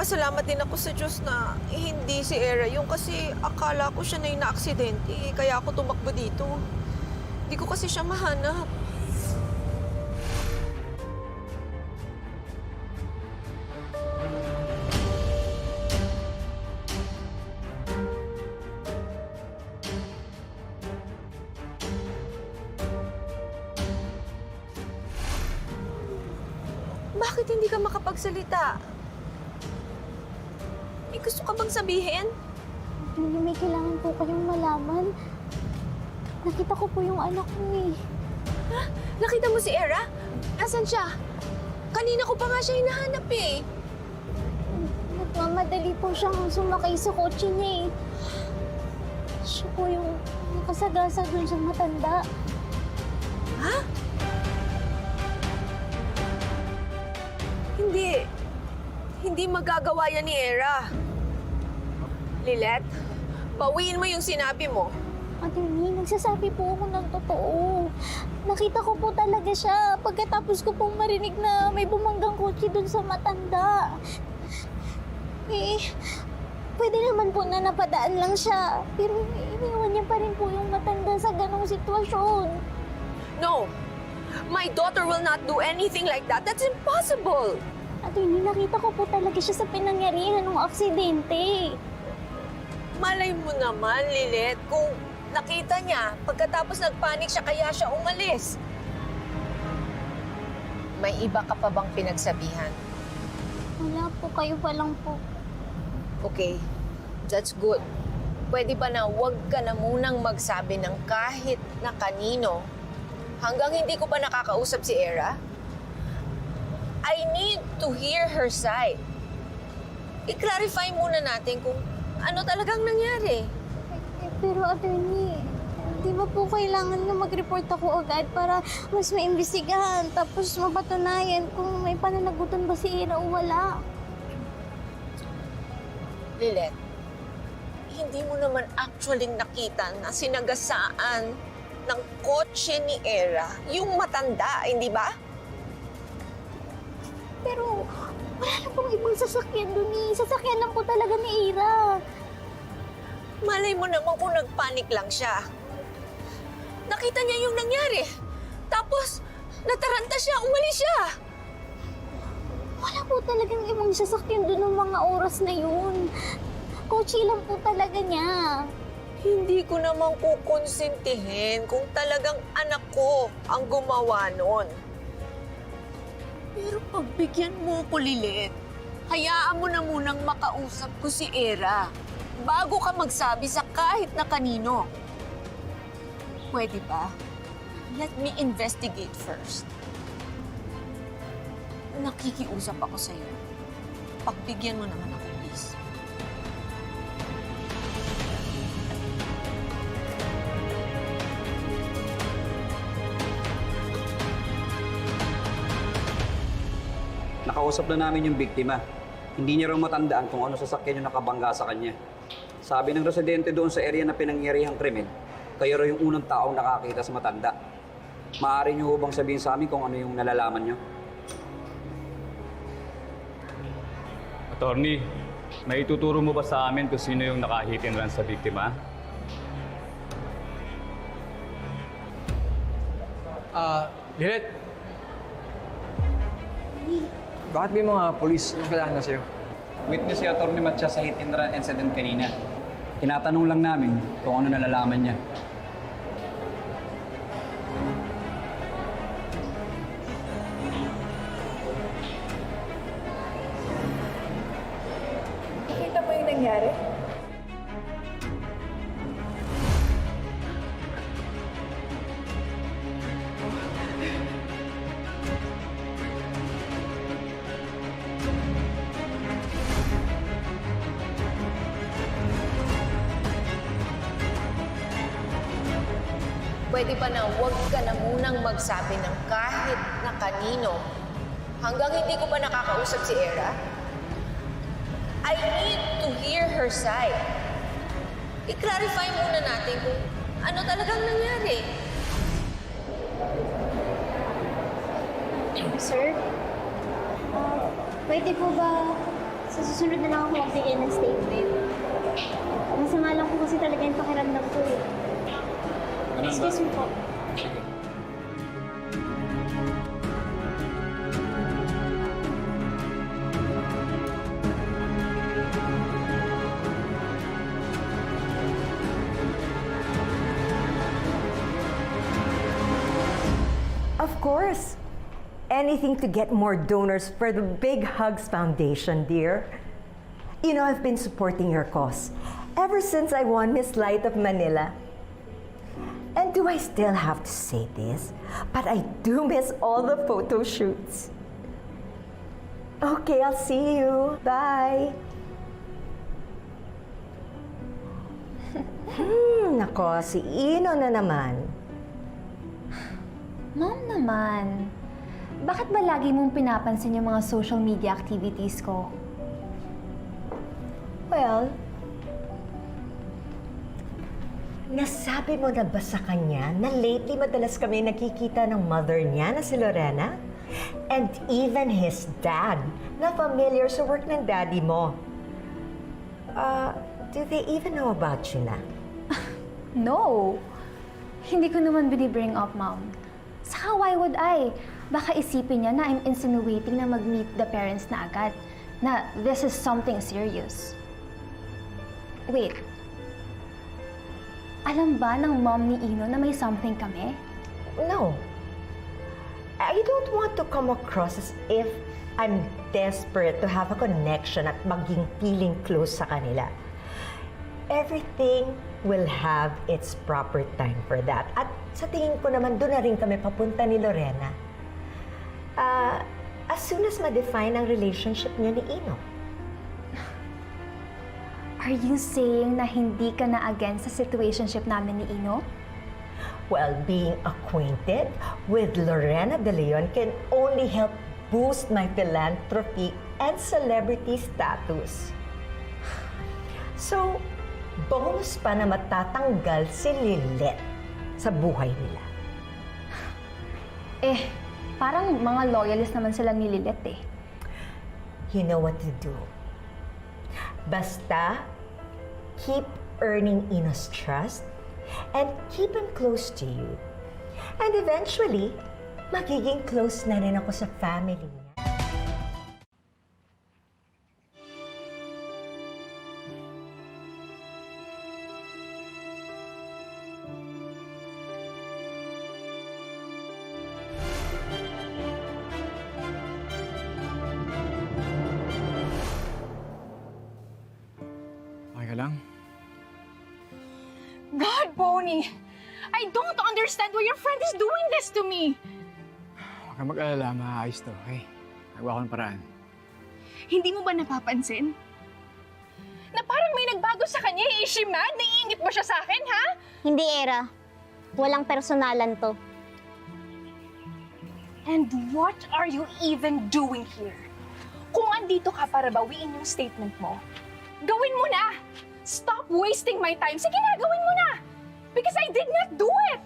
nagpapasalamat din ako sa Diyos na hindi si Era yung kasi akala ko siya na yung na-aksidente. Kaya ako tumakbo dito. Hindi ko kasi siya mahanap. Bakit hindi ka makapagsalita? May gusto ka bang sabihin? May kailangan po kayong malaman. Nakita ko po yung anak ko eh. Ha? Nakita mo si Era? Asan siya? Kanina ko pa nga siya hinahanap eh. Nagmamadali po siyang sumakay sa kotse niya eh. Siya po yung nakasagasa dun sa matanda. Ha? Hindi. Hindi magagawa yan ni Era. Lilet, bawiin mo yung sinabi mo. Attorney, nagsasabi po ako ng totoo. Nakita ko po talaga siya pagkatapos ko pong marinig na may bumanggang kotse dun sa matanda. Eh, pwede naman po na napadaan lang siya. Pero iniwan niya pa rin po yung matanda sa ganong sitwasyon. No! My daughter will not do anything like that. That's impossible! Attorney, nakita ko po talaga siya sa pinangyarihan ng aksidente. Malay mo naman, Lilet, kung nakita niya, pagkatapos nagpanik siya, kaya siya umalis. May iba ka pa bang pinagsabihan? Wala po, kayo pa lang po. Okay, that's good. Pwede ba na huwag ka na munang magsabi ng kahit na kanino hanggang hindi ko pa nakakausap si Era? I need to hear her side. I-clarify muna natin kung ano talagang nangyari. Pero attorney, di ba po kailangan na mag-report ako agad para mas maimbestigahan tapos mapatunayan kung may pananagutan ba si Ira o wala? Lilet, hindi mo naman actually nakita na sinagasaan ng kotse ni Era yung matanda, hindi ba? Pero wala na pong ibang sasakyan dun eh. Sasakyan lang po talaga ni Ira. Malay mo naman kung nagpanik lang siya. Nakita niya yung nangyari. Tapos, nataranta siya, umalis siya. Wala po talagang ibang sasakyan dun ng mga oras na yun. Kotse lang po talaga niya. Hindi ko naman kukonsintihin kung talagang anak ko ang gumawa nun. Pero pagbigyan mo ko, Lilet, hayaan mo na munang makausap ko si Era bago ka magsabi sa kahit na kanino. Pwede ba? Let me investigate first. Nakikiusap ako sa'yo. Pagbigyan mo naman ako, please. Nakausap na namin yung biktima. Hindi niya raw matandaan kung ano sasakyan yung nakabangga sa kanya. Sabi ng residente doon sa area na pinangyarihang krimen, kayo raw yung unang taong nakakita sa matanda. Maaari niyo bang sabihin sa amin kung ano yung nalalaman niyo? Attorney, may ituturo mo ba sa amin kung sino yung nakahitin rin sa biktima? Lilet! Bakit may mga polis na kailangan na sa'yo? Witness si Atty. Matcha sa hit and run incident kanina. Tinatanong lang namin kung ano nalalaman niya. Nakita mo yung nangyari? Pwede ba na huwag ka na munang magsabi ng kahit na kanino hanggang hindi ko pa nakakausap si Era? I need to hear her side. I-clarify muna natin kung ano talagang nangyari. Sir, pwede po ba Sa susunod na lang ako magbigay ng statement. Masama lang po kasi talaga yung pakiramdam ko eh. Excuse me po. Of course. Anything to get more donors for the Big Hugs Foundation, dear. You know, I've been supporting your cause ever since I won Miss Light of Manila. And do I still have to say this? But I do miss all the photo shoots. Okay, I'll see you. Bye. Nako, si Ino na naman. Mom naman, bakit ba lagi mong pinapansin yung mga social media activities ko? Well, nasabi mo na ba sa kanya na lately madalas kami nakikita ng mother niya na si Lorena? And even his dad, na familiar sa work ng daddy mo. Do they even know about you na? No! Hindi ko naman binibring up, Mom. Saka why would I? Baka isipin niya na I'm insinuating na mag-meet the parents na agad. Na this is something serious. Wait. Alam ba ng mom ni Ino na may something kami? No. I don't want to come across as if I'm desperate to have a connection at maging feeling close sa kanila. Everything will have its proper time for that. At sa tingin ko naman, doon na rin kami papunta ni Lorena. As soon as ma-define ang relationship niya ni Ino. Are you saying na hindi ka na against sa situationship namin ni Ino? Well, being acquainted with Lorena De Leon can only help boost my philanthropy and celebrity status. So, bonus pa na matatanggal si Lilet sa buhay nila. Eh, parang mga loyalist naman sila ni Lilet eh. You know what to do. Basta, keep earning Ino's trust and keep him close to you. And eventually, magiging close na rin ako sa family niya. Okay ka lang? God, Bonnie! I don't understand why your friend is doing this to me! Huwag kang mag-alala, maayos to, okay? Nagawa ko ng paraan. Hindi mo ba napapansin? Na parang may nagbago sa kanya, eh. Is she mad? Naiingit ba siya sa akin, ha? Hindi, Era. Walang personalan to. And what are you even doing here? Kung andito ka para bawiin yung statement mo, gawin mo na! Stop wasting my time! Sige na, gawin mo na! Because I did not do it!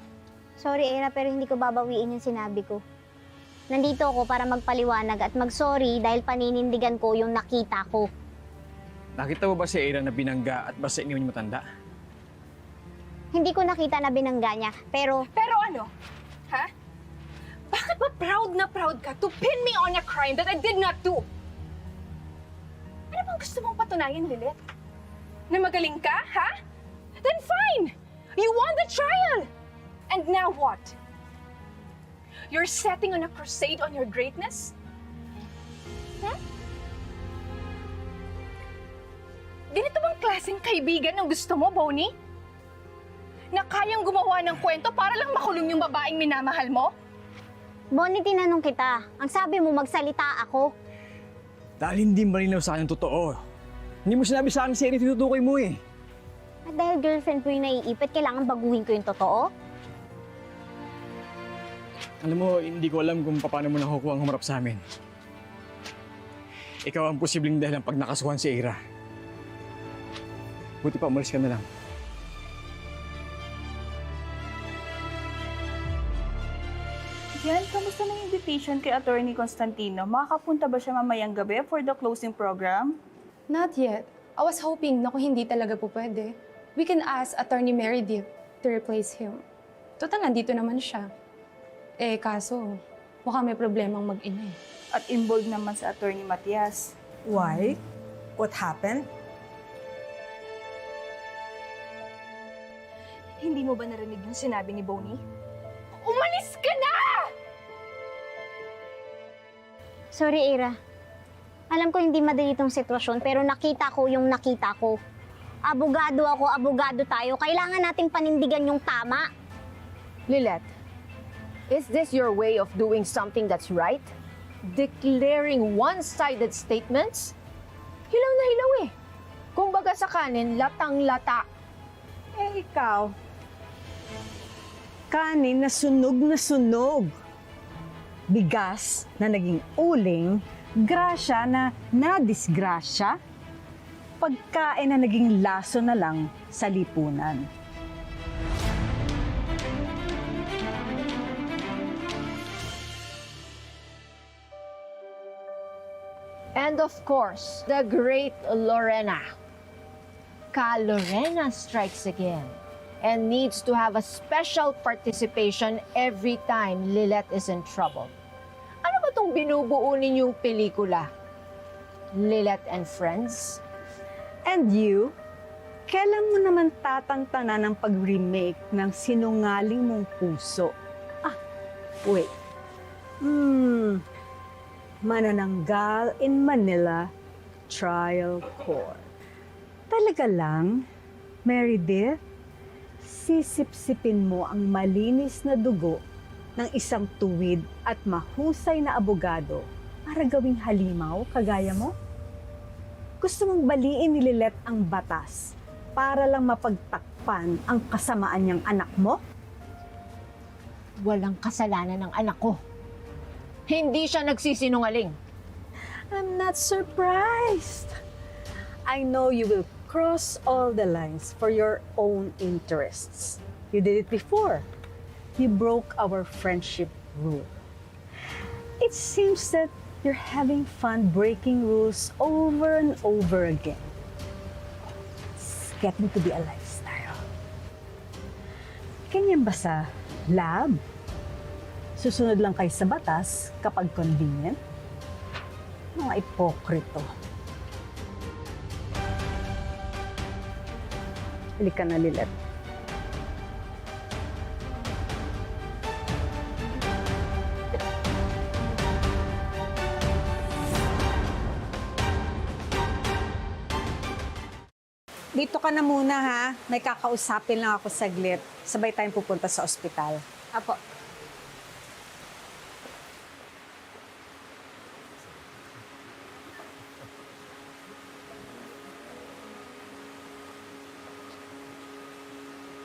Sorry, Era, pero hindi ko babawiin yung sinabi ko. Nandito ako para magpaliwanag at mag-sorry dahil paninindigan ko yung nakita ko. Nakita mo ba si Era na binangga at basta iniwan niyo matanda? Hindi ko nakita na binangga niya, pero Pero ano? Ha? Bakit ba proud ka to pin me on a crime that I did not do? Ano bang gusto mong patunayan, Lilit? Na magaling ka, ha? Then fine! You won the trial! And now what? You're setting on a crusade on your greatness? Hmm? Ganito bang klaseng kaibigan ang gusto mo, Bonnie? Na kayang gumawa ng kwento para lang makulong yung babaeng minamahal mo? Bonnie, tinanong kita. Ang sabi mo, magsalita ako. Dahil hindi malinaw sa akin ang totoo. Hindi mo sinabi sa akin si Era tinutukoy mo eh. At dahil girlfriend ko yung naiipit, kailangan baguhin ko yung totoo? Alam mo, hindi ko alam kung paano mo nakukuha ang humarap sa amin. Ikaw ang posibleng dahilan pag nakasuhan si Era. Buti pa, umalis ka na lang. Yan, kamusta na yung invitation kay Attorney Constantino? Makakapunta ba siya mamayang gabi for the closing program? Not yet. I was hoping na kung hindi talaga po pwede, we can ask Attorney Meredith to replace him. Total, nandito naman siya. Eh, kaso, mukhang may problemang mag-ina eh. At involved naman sa Attorney Matias. Why? What happened? Hindi mo ba narinig yung sinabi ni Bonnie? Umalis ka na! Sorry, Ira. Alam ko hindi madali itong sitwasyon, pero nakita ko yung nakita ko. Abogado ako, abogado tayo. Kailangan nating panindigan yung tama. Lilet, is this your way of doing something that's right? Declaring one-sided statements? Hilaw na hilaw eh. Kung baga sa kanin, latang-lata. Eh, ikaw, kanin na sunog, bigas na naging uling, grasya na nadisgrasya, pagkain na naging laso na lang sa lipunan. And of course, the great Lorena. Lorena strikes again and needs to have a special participation every time Lilet is in trouble. Ano ba tong binubuo ninyong pelikula? Lilet and Friends? And you, kailan mo naman tatantanan ng pag-remake ng Sinungaling Mong Puso? Ah, wait. Manananggal in Manila Trial Court. Talaga lang, Meredith, sisipsipin mo ang malinis na dugo ng isang tuwid at mahusay na abogado para gawing halimaw kagaya mo? Gusto mong baliin ni Lilet ang batas para lang mapagtakpan ang kasamaan niyang anak mo? Walang kasalanan ng anak ko. Hindi siya nagsisinungaling. I'm not surprised. I know you will cross all the lines for your own interests. You did it before. You broke our friendship rule. It seems that you're having fun breaking rules over and over again. It's getting to be a lifestyle. Ganyan ba sa lab? Susunod lang kayo sa batas kapag convenient? Mga ipokrito. Halika na, Lilet. Dito ka na muna, ha? May kakausapin lang ako saglit. Sabay tayong pupunta sa ospital. Apo.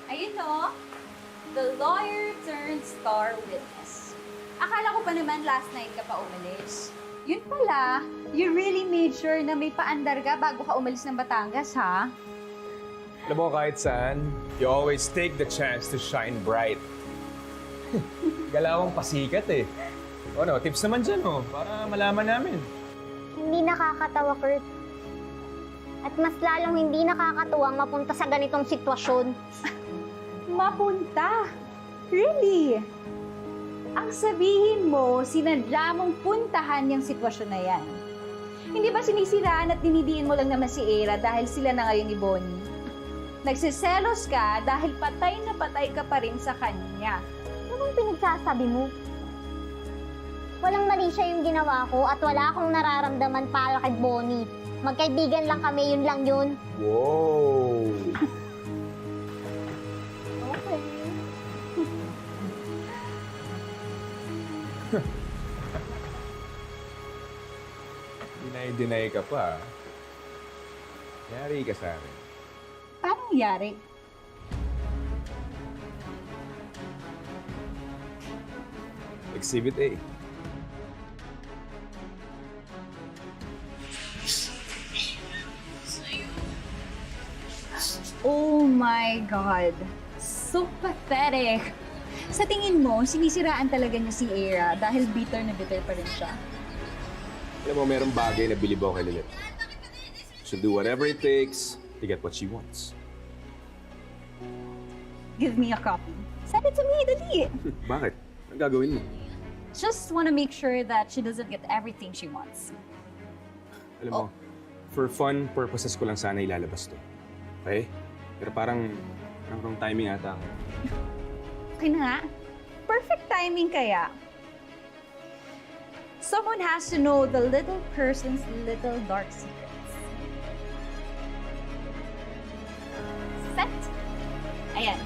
Ayun no, the lawyer turned star witness. Akala ko pa naman last night ka pa umalis. Yun pala, you really made sure na may paandar ka bago ka umalis ng Batangas, ha? Alam mo, kahit saan, you always take the chance to shine bright. Galawang pasikat eh. O ano, tips naman dyan oh, para malaman namin. Hindi nakakatawa, Kurt. At mas lalong hindi nakakatuwang mapunta sa ganitong sitwasyon. Mapunta? Really? Ang sabihin mo, sinadya mong puntahan yung sitwasyon na yan. Hindi ba sinisiraan at dinidiin mo lang naman si Era dahil sila na ngayon ni Bonnie? Nagsiselos ka dahil patay na patay ka pa rin sa kanya. Ano bang pinagsasabi mo? Walang mali siya yung ginawa ko at wala akong nararamdaman para kay Bonnie. Magkaibigan lang kami, yun lang yun. Wow! Okay. Deny ka pa. Yari ka sa akin. Paano nangyari? Exhibit A. Oh my God! So pathetic! Sa tingin mo, sinisiraan talaga niya si Era dahil bitter na bitter pa rin siya. Alam mo, merong bagay na bilib ako kay Lilet. She'll do whatever it takes to get what she wants. Give me a copy. Send it to me, dali. Bakit? Anong gagawin mo? Just wanna make sure that she doesn't get everything she wants. Alam mo, for fun purposes ko lang sana ilalabas to. Okay? Pero parang wrong timing ata. Okay na nga. Perfect timing kaya. Someone has to know the little person's little dark secrets. Set? Ayan.